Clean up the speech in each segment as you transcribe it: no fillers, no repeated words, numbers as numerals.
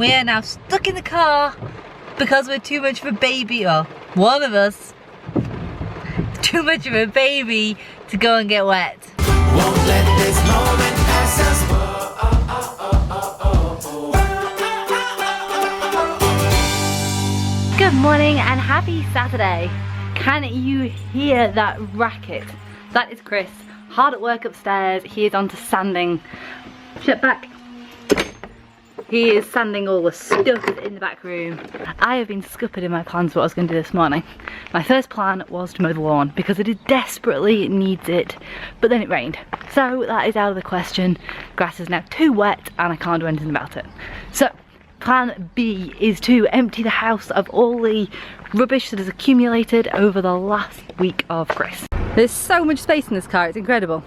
we are now stuck in the car because we're too much of a baby, or one of us, too much of a baby to go and get wet. Won't let this moment pass us by. Good morning and happy Saturday. Can you hear that racket? That is Chris, hard at work upstairs. He is on to sanding. Shep back. He is sanding all the stuff in the back room. I have been scuppered in my plans what I was going to do this morning. My first plan was to mow the lawn because it desperately needs it, but then it rained. So that is out of the question. Grass is now too wet and I can't do anything about it. So plan B is to empty the house of all the rubbish that has accumulated over the last week of Chris. There's so much space in this car, it's incredible.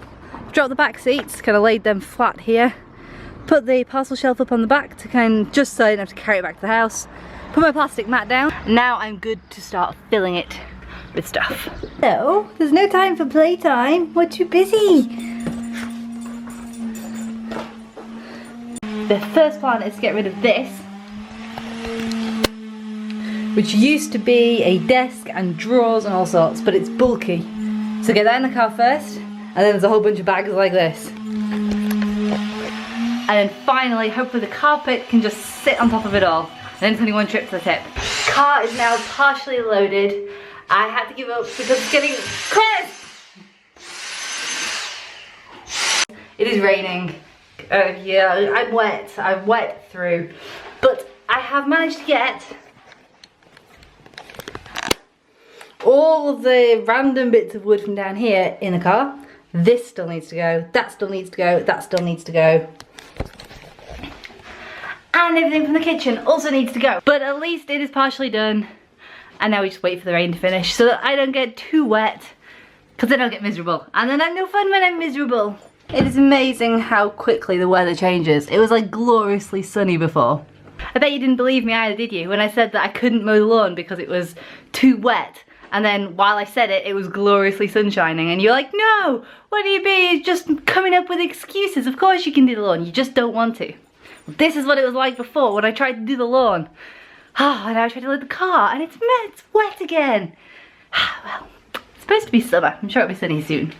Dropped the back seats, kind of laid them flat here. Put the parcel shelf up on the back to kind of, just so I don't have to carry it back to the house. Put my plastic mat down. Now I'm good to start filling it with stuff. No, there's no time for playtime. We're too busy. The first plan is to get rid of this, which used to be a desk and drawers and all sorts, but it's bulky. So get that in the car first, and then there's a whole bunch of bags like this. And then finally, hopefully the carpet can just sit on top of it all. And then it's only one trip to the tip. Car is now partially loaded. I had to give up because it's getting crisp. It is raining. Yeah, I'm wet through. But I have managed to get all of the random bits of wood from down here in the car. This still needs to go, that still needs to go, that still needs to go. And everything from the kitchen also needs to go. But at least it is partially done. And now we just wait for the rain to finish so that I don't get too wet, because then I'll get miserable. And then I'm no fun when I'm miserable. It is amazing how quickly the weather changes. It was like gloriously sunny before. I bet you didn't believe me either, did you? When I said that I couldn't mow the lawn because it was too wet. And then while I said it, it was gloriously sunshining. And you're like, no, what do you be? Just coming up with excuses. Of course you can do the lawn, you just don't want to. This is what it was like before when I tried to do the lawn. Oh, and now I tried to load the car and it's wet again. Well, it's supposed to be summer. I'm sure it'll be sunny soon.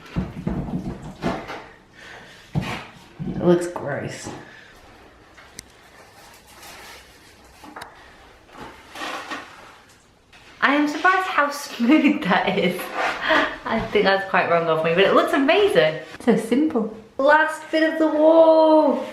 It looks gross. I am surprised how smooth that is. I think that's quite wrong of me, but it looks amazing. So simple. Last bit of the wall.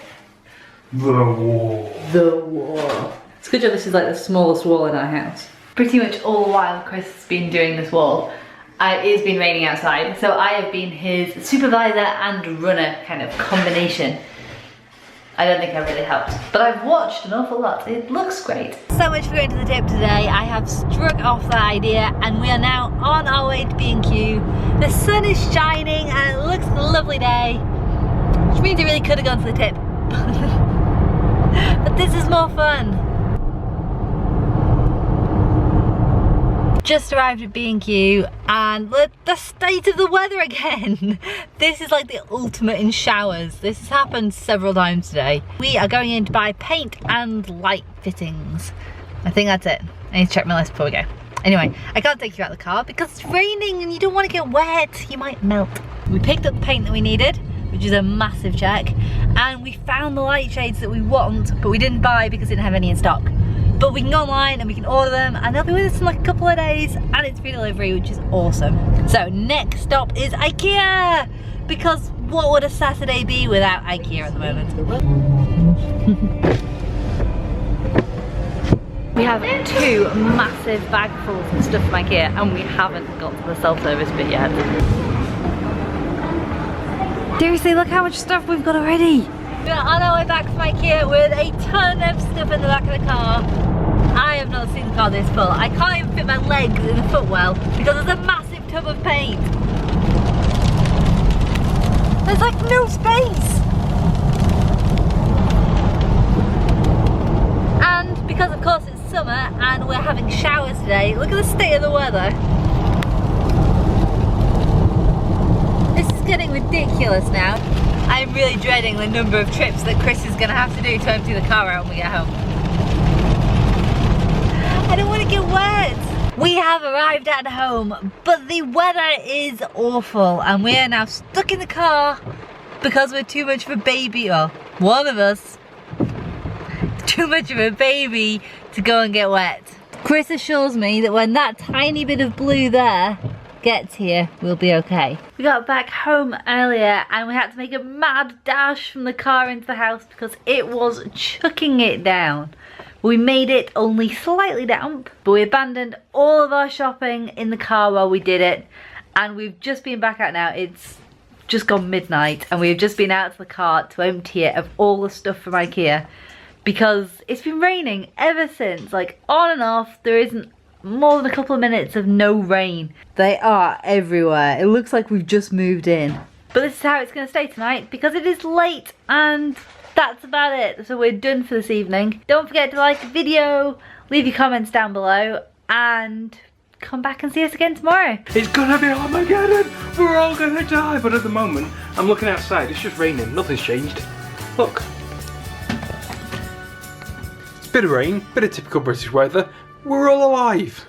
The wall. The wall. It's a good job this is like the smallest wall in our house. Pretty much all the while Chris has been doing this wall, it has been raining outside, so I have been his supervisor and runner kind of combination. I don't think I've really helped, but I've watched an awful lot. It looks great. So much for going to the tip today. I have struck off that idea and we are now on our way to B&Q. The sun is shining and it looks like a lovely day, which means I really could have gone to the tip. But this is more fun. Just arrived at B&Q and the state of the weather again. This is like the ultimate in showers. This has happened several times today. We are going in to buy paint and light fittings. I think that's it. I need to check my list before we go. Anyway, I can't take you out of the car because it's raining and you don't want to get wet. You might melt. We picked up the paint that we needed, which is a massive check, and we found the light shades that we want, but we didn't buy because it didn't have any in stock. But we can go online and we can order them and they'll be with us in like a couple of days and it's free delivery, which is awesome. So next stop is IKEA, because what would a Saturday be without IKEA at the moment? We have two massive bagfuls of stuff from IKEA and we haven't got to the self-service bit yet. Seriously, look how much stuff we've got already. We're on our way back from IKEA with a ton of stuff in the back of the car. I have not seen the car this full. I can't even fit my legs in the footwell because there's a massive tub of paint. There's like no space. And because of course it's summer and we're having showers today, look at the state of the weather. This is getting ridiculous now. I'm really dreading the number of trips that Chris is going to have to do to empty the car out when we get home. get wet. We have arrived at home, but the weather is awful and we are now stuck in the car because we're too much of a baby, or one of us, too much of a baby to go and get wet. Chris assures me that when that tiny bit of blue there gets here, we'll be okay. We got back home earlier and we had to make a mad dash from the car into the house because it was chucking it down. We made it only slightly damp, but we abandoned all of our shopping in the car while we did it, and we've just been back out now. It's just gone midnight and we've just been out to the car to empty it of all the stuff from IKEA because it's been raining ever since, like on and off. There isn't more than a couple of minutes of no rain. They are everywhere. It looks like we've just moved in. But this is how it's going to stay tonight because it is late and that's about it. So we're done for this evening. Don't forget to like the video, leave your comments down below, and come back and see us again tomorrow. It's gonna be Armageddon! We're all gonna die! But at the moment, I'm looking outside, it's just raining, nothing's changed. Look. Bit of rain, bit of typical British weather. We're all alive.